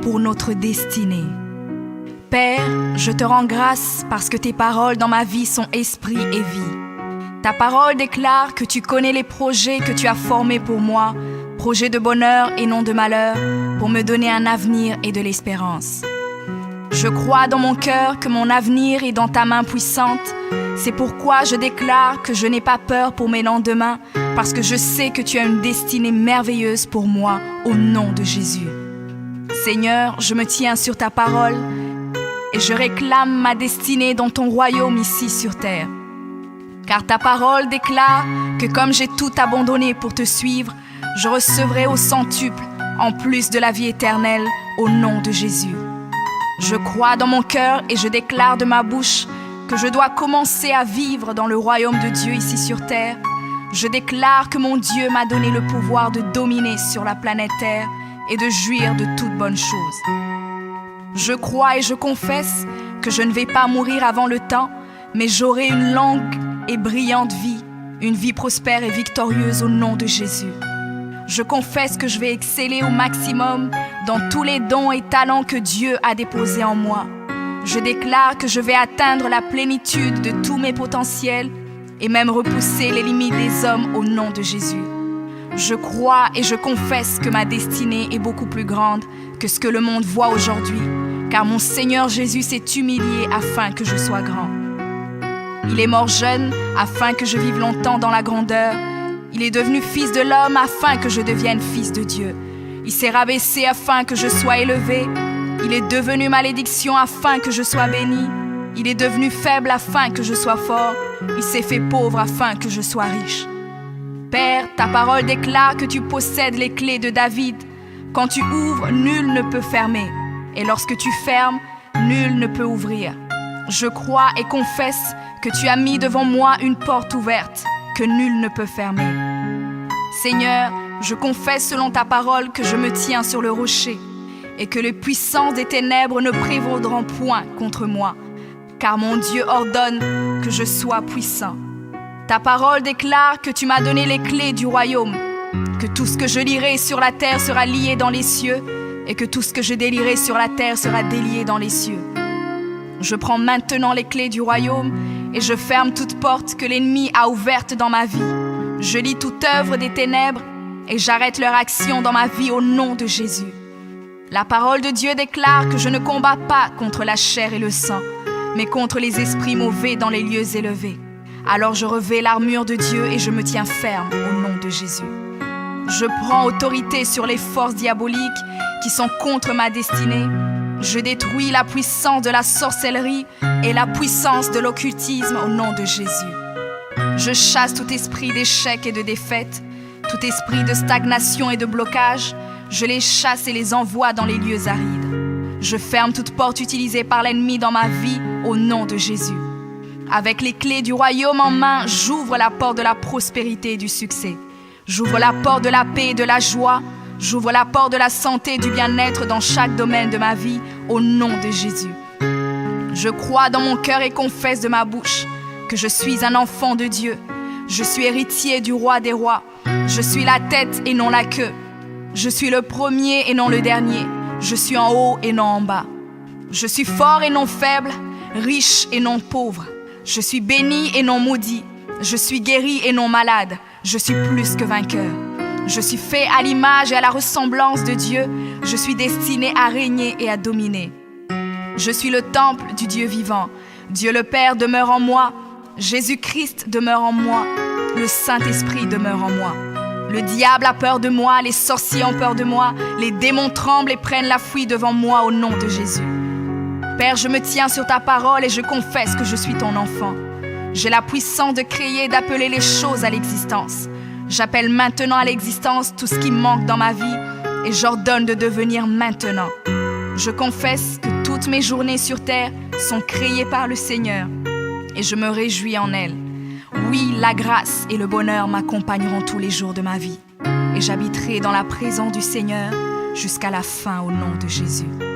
pour notre destinée. Père, je te rends grâce parce que tes paroles dans ma vie sont esprit et vie. Ta parole déclare que tu connais les projets que tu as formés pour moi, projets de bonheur et non de malheur, pour me donner un avenir et de l'espérance. Je crois dans mon cœur que mon avenir est dans ta main puissante. C'est pourquoi je déclare que je n'ai pas peur pour mes lendemains, parce que je sais que tu as une destinée merveilleuse pour moi, au nom de Jésus. Seigneur, je me tiens sur ta parole et je réclame ma destinée dans ton royaume ici sur terre. Car ta parole déclare que comme j'ai tout abandonné pour te suivre, je recevrai au centuple, en plus de la vie éternelle, au nom de Jésus. Je crois dans mon cœur et je déclare de ma bouche que je dois commencer à vivre dans le royaume de Dieu ici sur terre. Je déclare que mon Dieu m'a donné le pouvoir de dominer sur la planète Terre et de jouir de toutes bonnes choses. Je crois et je confesse que je ne vais pas mourir avant le temps, mais j'aurai une longue et brillante vie, une vie prospère et victorieuse au nom de Jésus. Je confesse que je vais exceller au maximum dans tous les dons et talents que Dieu a déposés en moi. Je déclare que je vais atteindre la plénitude de tous mes potentiels et même repousser les limites des hommes au nom de Jésus. Je crois et je confesse que ma destinée est beaucoup plus grande que ce que le monde voit aujourd'hui, car mon Seigneur Jésus s'est humilié afin que je sois grand. Il est mort jeune afin que je vive longtemps dans la grandeur. Il est devenu fils de l'homme afin que je devienne fils de Dieu. Il s'est rabaissé afin que je sois élevé. Il est devenu malédiction afin que je sois béni. Il est devenu faible afin que je sois fort. Il s'est fait pauvre afin que je sois riche. Père, ta parole déclare que tu possèdes les clés de David. Quand tu ouvres, nul ne peut fermer. Et lorsque tu fermes, nul ne peut ouvrir. Je crois et confesse que tu as mis devant moi une porte ouverte que nul ne peut fermer. Seigneur, je confesse selon ta parole que je me tiens sur le rocher et que les puissances des ténèbres ne prévaudront point contre moi, car mon Dieu ordonne que je sois puissant. Ta parole déclare que tu m'as donné les clés du royaume, que tout ce que je lierai sur la terre sera lié dans les cieux et que tout ce que je délierai sur la terre sera délié dans les cieux. Je prends maintenant les clés du royaume et je ferme toute porte que l'ennemi a ouverte dans ma vie. Je lis toute œuvre des ténèbres et j'arrête leur action dans ma vie au nom de Jésus. La parole de Dieu déclare que je ne combats pas contre la chair et le sang, mais contre les esprits mauvais dans les lieux élevés. Alors je revêts l'armure de Dieu et je me tiens ferme au nom de Jésus. Je prends autorité sur les forces diaboliques qui sont contre ma destinée. Je détruis la puissance de la sorcellerie et la puissance de l'occultisme au nom de Jésus. Je chasse tout esprit d'échec et de défaite, tout esprit de stagnation et de blocage. Je les chasse et les envoie dans les lieux arides. Je ferme toute porte utilisée par l'ennemi dans ma vie au nom de Jésus. Avec les clés du royaume en main, j'ouvre la porte de la prospérité et du succès. J'ouvre la porte de la paix et de la joie. J'ouvre la porte de la santé et du bien-être dans chaque domaine de ma vie, au nom de Jésus. Je crois dans mon cœur et confesse de ma bouche que je suis un enfant de Dieu. Je suis héritier du roi des rois. Je suis la tête et non la queue. Je suis le premier et non le dernier. Je suis en haut et non en bas. Je suis fort et non faible, riche et non pauvre. Je suis béni et non maudit. Je suis guéri et non malade. Je suis plus que vainqueur. Je suis fait à l'image et à la ressemblance de Dieu. Je suis destiné à régner et à dominer. Je suis le temple du Dieu vivant. Dieu le Père demeure en moi. Jésus-Christ demeure en moi. Le Saint-Esprit demeure en moi. Le diable a peur de moi, les sorciers ont peur de moi, les démons tremblent et prennent la fuite devant moi au nom de Jésus. Père, je me tiens sur ta parole et je confesse que je suis ton enfant. J'ai la puissance de créer et d'appeler les choses à l'existence. J'appelle maintenant à l'existence tout ce qui manque dans ma vie et j'ordonne de devenir maintenant. Je confesse que toutes mes journées sur terre sont créées par le Seigneur et je me réjouis en elles. Oui, la grâce et le bonheur m'accompagneront tous les jours de ma vie et j'habiterai dans la présence du Seigneur jusqu'à la fin au nom de Jésus.